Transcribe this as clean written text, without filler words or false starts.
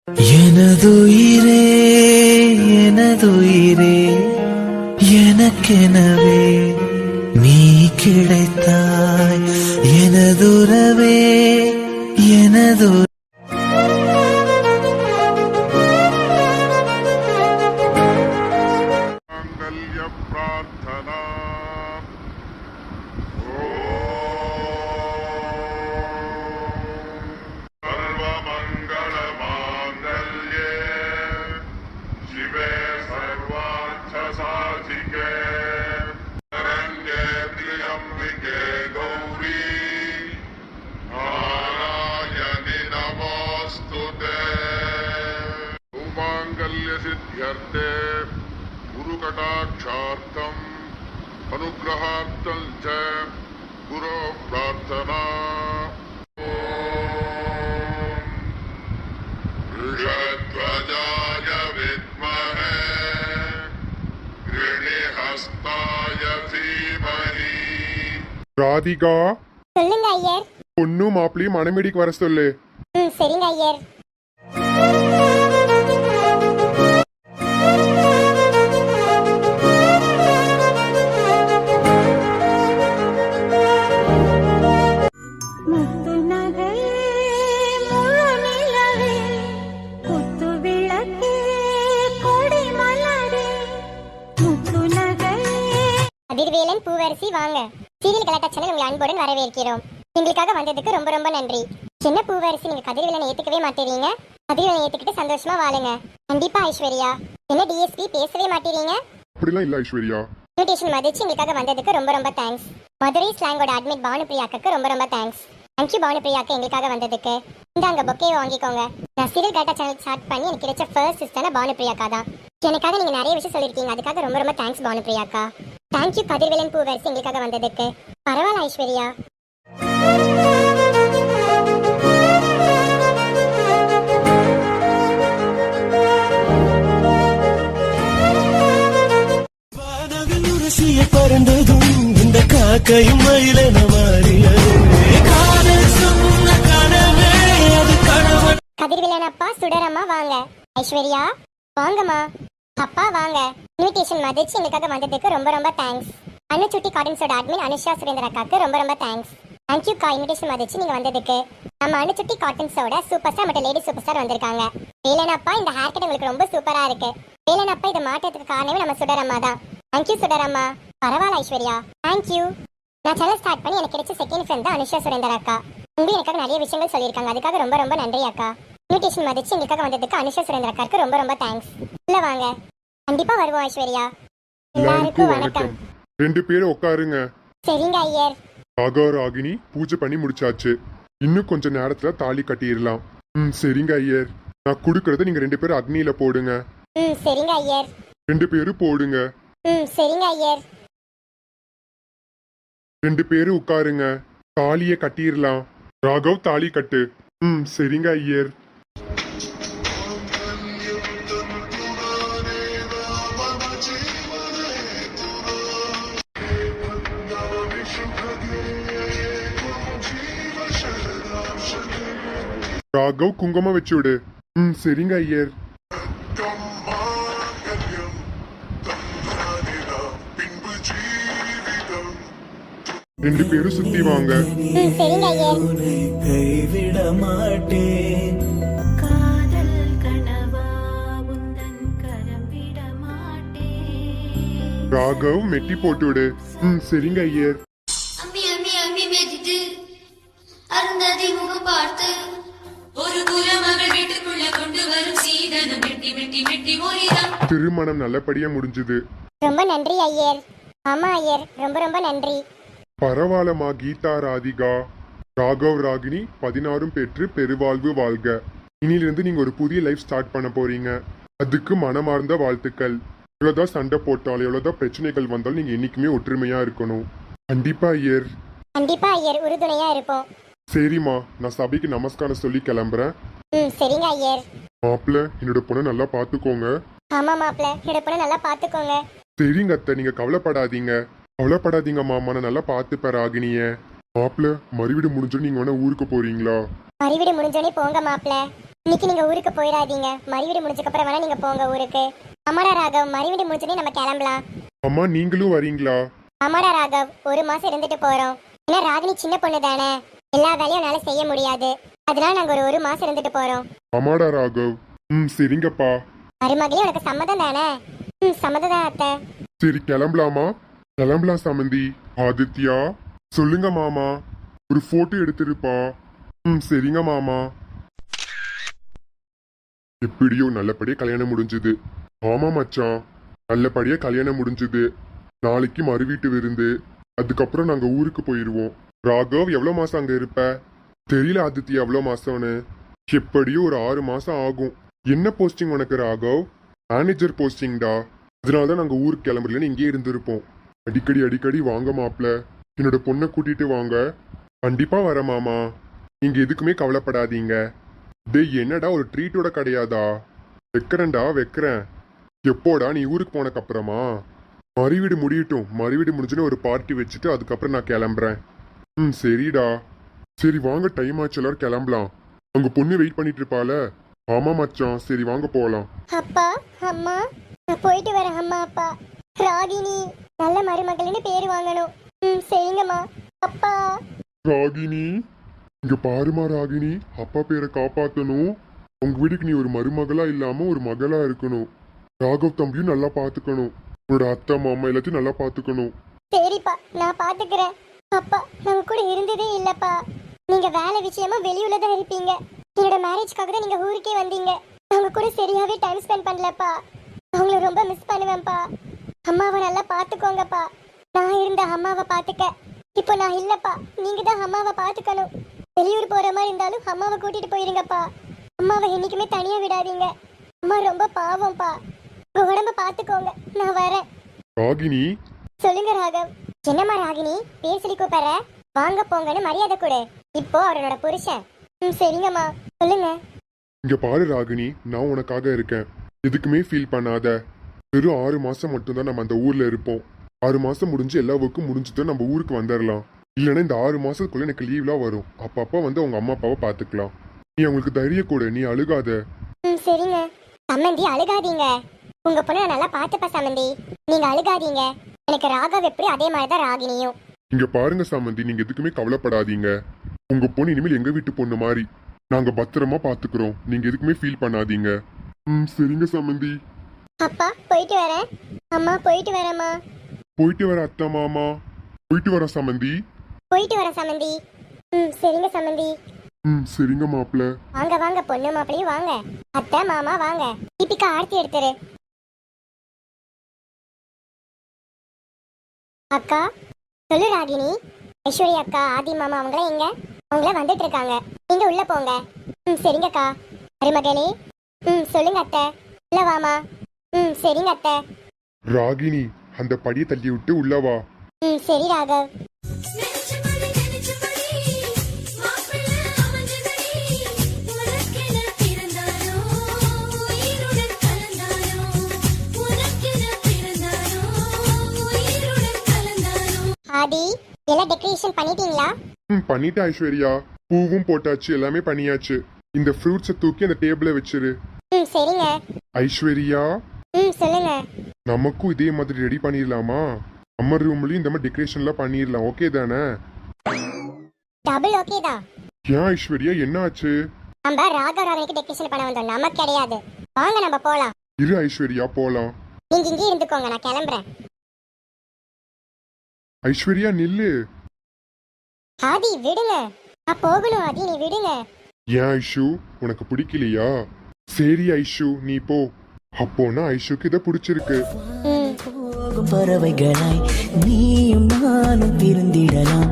எனதுயிரே எனதுயிரே எனக்கெனவே நீ கிடைத்தாய் எனதுறவே எனது सिद्ध्यर्थे गुरुकटाक्षार्थम अनुग्रहार्थं च गुरो प्रार्थना वृषध्वजाय विद्महे गृणिहस्ताय धीमहि ராதிகா சொல்லுங்க ஐயர். பொண்ணு மாப்பிளையும் மணமேடிக்கு வர சொல்லு. சரிங்க ஐயர். அதிர்வேலன் பூவரசி வாங்க. சீரியல் கலாட்டா சேனல் உங்களை அன்புடன் வரவேற்கிறோம். எங்களுக்காக வந்ததுக்கு ரொம்ப ரொம்ப நன்றி. என்ன பூவரசி, நீங்க கதிர்வேலனை ஏத்துக்கவே மாட்டேறீங்க? கதிர்வேலனை ஏத்துக்கிட்டு சந்தோஷமா வாழுங்க. கண்டிப்பா ஐஸ்வர்யா. என்ன டிஎஸ்பி பேசவே மாட்டேறீங்க? அப்படிலாம் இல்ல ஐஸ்வர்யா. இன்விடேஷன் மதிச்சு எங்களுக்காக வந்ததுக்கு ரொம்ப ரொம்ப தேங்க்ஸ். மதுரை ஸ்லாங்கோட அட்மிட் பானுப்பிரியாக்கு ரொம்ப ரொம்ப தேங்க்ஸ். தேங்க்யூ பானுப்பிரியாக்கு எங்களுக்காக வந்ததுக்கு. இந்தாங்க பொக்கேவை வாங்கிக்கோங்க. நான் சீரியல் கலாட்டா சேனல் ஸ்டார்ட் பண்ணி எனக்கு கிடைச்ச ஃபர்ஸ்ட் சிஸ்டர் பானுப்பிரியாக்கா தான். எனக்காக நீங்க நிறைய விஷயம் சொல்லிருக்கீங்க. அதுக்காக ரொம்ப ரொம்ப தேங்க்ஸ் பானுப்பிரியாக்கா. தேங்க்யூ கதிர்வேலன் பூவரசி எங்களுக்காக வந்ததுக்கு. பரவாயில்ல ஐஸ்வர்யா. பறந்ததும் இந்த காக்கையும் மயிலென கதிர்வேலன் அப்பா சுடரம்மா வாங்க. ஐஸ்வர்யா வாங்கம்மா. அப்பா வாங்க. இன்விடேஷன் மதிச்சு எங்களுக்காக வந்ததுக்கு ரொம்ப ரொம்ப தேங்க்ஸ். அனுச்சுட்டி கார்டன்ஸோட அட்மின் அனுஷா சுரேந்தர் அக்காக்கு ரொம்ப ரொம்ப தேங்க்ஸ். தேங்க்யூ கா, இன்விடேஷன் மதிச்சு நீங்க வந்ததுக்கு. நம்ம அனுச்சுட்டி கார்டன்ஸோட சூப்பர் ஸ்டார் மற்றும் லேடி சூப்பர் ஸ்டார் வந்திருக்காங்க. வேலன் அப்பா, இந்த ஹேர் கட் உங்களுக்கு ரொம்ப சூப்பரா இருக்கு. வேலன் அப்பா, இதை மாற்றத்துக்கு காரணமே நம்ம சுடரம்மா தான். தேங்க்யூ சுடரம்மா. பரவாயில்ல ஐஸ்வர்யா. தேங்க்யூ. நான் சேனல் ஸ்டார்ட் பண்ணி எனக்கு கிடைச்ச செகண்ட் ஃப்ரெண்ட் தான் அனுஷா சுரேந்தர் அக்கா. உங்க எனக்காக நிறைய விஷயங்கள் சொல்லியிருக்காங்க. அதுக்காக ரொம்ப ரொம்ப நன்றி அக்கா. இன்விடேஷன் மதிச்சு எங்களுக்காக வந்ததுக்கு அனுஷா சுரேந்தர் அக்காருக்கு ரொம்ப ரொம்ப தேங்க்ஸ். உள்ள வாங்க. கண்டிப்பா வருவோம் ஐஸ்வர்யா. எல்லாருக்கும் வணக்கம். ரெண்டு பேரும் உட்காருங்க. சரிங்க ஐயர். ராகினி பூஜை பண்ணி முடிச்சாச்சு. இன்னும் கொஞ்ச நேரத்துல தாலி கட்டிடலாம். சரிங்க ஐயர். நான் குடுக்கறத நீங்க ரெண்டு பேரும் அக்னியில போடுங்க. சரிங்க ஐயர். ரெண்டு பேரும் போடுங்க. சரிங்க ஐயர். ரெண்டு பேரும் உட்காருங்க. தாலிய கட்டிடலாம். ராகவ் தாலி கட்டு. சரிங்க ஐயர். ராகவ் குங்குமம் வச்சு விடு. சரிங்க ஐயர். ரெண்டு பேரும் சுத்தி வாங்க. சரிங்க ஐயர். கைவிட மாட்டேன். காதல் கனவா உந்தன் கரம் விட மாட்டேன். ராகவ் மெட்டி போட்டு விடு. சரிங்க ஐயர். அம்மி அம்மி அம்மி மெதித்து அருந்ததி முகம் பார்த்து ஒரு குலமகள் வீட்டுக்குள்ள கொண்டு வரும் சீதனம் மெட்டி மெட்டி மெட்டி மொழிதான். திருமணம் நல்லபடியா முடிஞ்சது. ரொம்ப நன்றி ஐயர். ஆமா ஐயர், ரொம்ப ரொம்ப நன்றி. பரவாயில்லமா கீதா, ராதிகா, ராகவ், ராகினி 16 பெற்று பெருவாழ்வு வாழ்க. இனிலிருந்து நீங்க ஒரு புதிய லைஃப் ஸ்டார்ட் பண்ண போறீங்க. அதுக்கு மனமார்ந்த வாழ்த்துக்கள். எவ்வளவுதான் சண்டை போட்டாலும் எவ்வளவுதான் பிரச்சனைகள் வந்தாலும் நீங்க என்னைக்குமே ஒற்றுமையா இருக்கணும். கண்டிப்பா ஐயர். கண்டிப்பா ஐயர், உறுதுணையா இருப்போம். சரிம்மா, நான் சபைக்கு நமஸ்காரம் சொல்லி கிளம்புறேன். சரிங்க ஐயர். மாப்பிள்ள, என்னோட பொண்ணை நல்லா பாத்துக்கோங்க. ஆமா மாப்பிள்ள, என்னோட பொண்ணை நல்லா பாத்துக்கோங்க. சரிங்க அத்தை, நீங்க கவலைப்படாதீங்க. கவலைப்படாதீங்க மாமா, நான் நல்லா பாத்துப்பேன் ராகினிய. மாப்பிள்ள, மறுவீடு முடிஞ்சோன்னு நீங்க வேணா ஊருக்கு போறீங்களா? மறுவீடு முடிஞ்சோடனே போங்க மாப்பிள்ள. இன்னைக்கு நீங்க ஊருக்கு போயிடாதீங்க. மறுவீடு முடிஞ்சதுக்கு அப்புறம் வேணா நீங்க போங்க ஊருக்கு. ஆமாடா ராகவ், மறுவீடு முடிஞ்சோடனே நம்ம கிளம்பலாம். அம்மா நீங்களும் வரீங்களா? ஆமாடா ராகவ், ஒரு மாசம் இருந்துட்டு போறோம். ஏன்னா ராகினி சின்ன பொண்ணு தானே, எல்லா வேலையும் என்னால செய்ய முடியாது. அதனால நாங்க ஒரு மாசம் இருந்துட்டு போறோம். ஆமாடா ராகவ். சரிங்கப்பா. மருமகளே உனக்கு சம்மதம் தானே? சம்மதம் தான் அத்தை. சரி கிளம்பலாமா? கிளம்பலாம் சமந்தி. ஆதித்யா சொல்லுங்க மாமா, ஒரு போட்டோ எடுத்துருப்பா. சரிங்க மாமா. எப்படியோ நல்லபடியா கல்யாணம் முடிஞ்சது. ஆமா மச்சான், நல்லபடியா கல்யாணம் முடிஞ்சது. நாளைக்கு மறு வீட்டு விருந்து. அதுக்கப்புறம் நாங்க ஊருக்கு போயிருவோம். ராகவ் எவ்வளவு மாசம் அங்க இருப்ப? தெரியல ஆதித்யா எவ்வளவு மாசம்னு. எப்படியும் ஒரு 6 மாசம் ஆகும். என்ன போஸ்டிங் உனக்கு ராகவ்? மேனேஜர் போஸ்டிங்டா. அதனாலதான் நாங்க ஊருக்கு கிளம்புறலன்னு இங்கேயே இருந்திருப்போம். அடிக்கடி வாங்க மாப்ள, என்னோட பொண்ணை கூட்டிட்டு வாங்க. கண்டிப்பா வர மாமா, நீங்க எதுக்குமே கவலைப்படாதீங்க. டேய் என்னடா ஒரு ட்ரீட்டோட கிடையாதா? வைக்கிறேன்டா வைக்கிறேன். எப்போடா நீ ஊருக்கு போனக்கு அப்புறமா? மறுவீடு முடியட்டும், மறுவீடு முடிஞ்சுன்னு ஒரு பார்ட்டி வச்சுட்டு அதுக்கப்புறம் நான் கிளம்புறேன். சரிடா. சரி வாங்க, டைம் ஆச்சு, எல்லாரும் கிளம்பலாம். அங்க பொண்ணு வெயிட் பண்ணிட்டு இருப்பால. ஆமா மச்சான், சரி வாங்க போலாம். அப்பா அம்மா, நான் போயிட்டு வரேன். அம்மா அப்பா, ராகினி நல்ல மருமகள்னு பேர் வாங்கணும். சரிங்கம்மா. அப்பா. ராகினி இங்க பாருமா ராகினி, அப்பா பேரை காப்பாத்தணும். உங்க வீட்டுக்கு நீ ஒரு மருமகளா இல்லாம ஒரு மகளா இருக்கணும். ராகவ் தம்பியும் நல்லா பாத்துக்கணும். உன்னோட அத்தை மாமா எல்லாத்தையும் நல்லா பாத்துக்கணும். சரிப்பா, நான் பாத்துக்கிறேன். அப்பா நாங்க கூட இருந்ததே இல்லப்பா. நீங்க வேலை விஷயமா வெளியூர்ல தான் இருப்பீங்க. என்னோட மேரேஜ்க்காக தான் நீங்க ஊருக்கே வந்தீங்க. அவங்க கூட சரியாவே டைம் ஸ்பெண்ட் பண்ணலப்பா. அவங்கள ரொம்ப மிஸ் பண்ணுவேன்ப்பா. அம்மாவை நல்லா பாத்துக்கோங்கப்பா. நான் இருந்த அம்மாவை பாத்துக்க. இப்போ நான் இல்லப்பா, நீங்க தான் அம்மாவை பாத்துக்கணும். வெளியூர் போற மாதிரி இருந்தாலும் அம்மாவை கூட்டிட்டு போயிருங்கப்பா. அம்மாவை என்னைக்குமே தனியா விடாதீங்க. அம்மா ரொம்ப பாவம்ப்பா. உங்க உடம்ப பாத்துக்கோங்க. நான் வரேன். ராகினி. சொல்லுங்க ராகவ். என்னம்மா ராகினி, பேர் சொல்லி கூப்பிடுற? வாங்க போங்கன்னு மரியாதை கொடு. இப்போ அவரோட புருஷன். சரிங்கம்மா, சொல்லுங்க. இங்க பாரு ராகினி, நான் உனக்காக இருக்கேன். எதுக்குமே ஃபீல் பண்ணாத. வெறும் 6 மாசம் மட்டும்தான் நம்ம அந்த ஊர்ல இருப்போம். 6 மாசம் முடிஞ்சு எல்லா ஒர்க்கும் முடிஞ்சுட்டு நம்ம ஊருக்கு வந்துடலாம். இல்லைன்னா இந்த 6 மாசத்துக்குள்ள எனக்கு லீவ்லாம் வரும். அப்பப்ப வந்து அவங்க அம்மா அப்பாவை பாத்துக்கலாம். நீ அவங்களுக்கு தைரியம் கொடு, நீ அழுகாத. சரிங்க. சம்மந்தி அழுகாதீங்க. உங்க பொண்ணு நான் நல்லா பாத்துப்பா சம்மந்தி. நீங்க அழுகாதீங்க. எனக்கு ராகவ் எப்படி அதே மாதிரிதான் ராகினியும். இங்க பாருங்க சமந்தி, நீங்க எதுக்குமே கவலைப்படாதீங்க. உங்க பொண்ணு இனிமேல் எங்க வீட்டு பொண்ணு மாதிரி. நாங்க பத்திரமா பாத்துக்கிறோம். நீங்க எதுக்குமே ஃபீல் பண்ணாதீங்க. சரிங்க சமந்தி. அப்பா போயிட்டு வரேன். அம்மா போயிட்டு வரேம்மா. போயிட்டு வர அத்தை மாமா. போயிட்டு வர சமந்தி. போயிட்டு வரேன் சம்மந்தி. சரிங்க சம்மந்தி. சரிங்க மாப்பிள்ள. வாங்க வாங்க, பொண்ணு மாப்பிளையும் வாங்க. அத்தை மாமா வாங்க. தீபிகா ஆர்த்தி எடுத்துரு. அக்கா சொல்லு ராகினி. ஐஸ்வர்யா அக்கா, ஆதி மாமா அவங்கள எங்க? அவங்கள வந்துட்டு இருக்காங்க. நீங்க உள்ள போங்க. சரிங்கக்கா. மருமகளே. சொல்லுங்க அத்தை. உள்ள வாமா. சரிங்க அத்தை. ராகினி அந்த படியை தள்ளி விட்டு உள்ள வா. சரி ராகவ். ஆதி எல்லாம் டெக்கரேஷன் பண்ணிட்டீங்களா? பண்ணிட்டேன் ஐஸ்வர்யா. பூவும் போட்டாச்சு, எல்லாமே பண்ணியாச்சு. இந்த ஃப்ரூட்ஸை தூக்கி அந்த டேபிள வச்சிரு. சரிங்க. ஐஸ்வர்யா சொல்லுங்க. நமக்கும் இதே மாதிரி ரெடி பண்ணிடலாமா? நம்ம ரூம்லயும் இந்த மாதிரி டெக்கரேஷன்லாம் பண்ணிடலாம். ஓகே தானே? டபுள் ஓகே தான். ஏன் ஐஸ்வர்யா என்ன ஆச்சு? நம்ம ராகவ் ராகனுக்கு டெக்கரேஷன் பண்ண வந்தோம், நமக்கு கிடையாது. வாங்க நம்ம போலாம். இரு ஐஸ்வர்யா போலாம். நீங்க இங்கே இருந்துக்கோங்க, நான் கிளம்புறேன். ஐஸ்வர்யா நில்லு. ஆதி விடுங்க. நான் போகணும். ஆதி நீ விடுங்க. ஏன் ஐஷு உனக்கு பிடிக்கலையா? சரி ஐஷு நீ போ. அப்போனா ஐஷுக்கு இதை பிடிச்சிருக்கு. போகும் பறவைகளாய் நீயும் நானும் பிரிந்திடலாம்.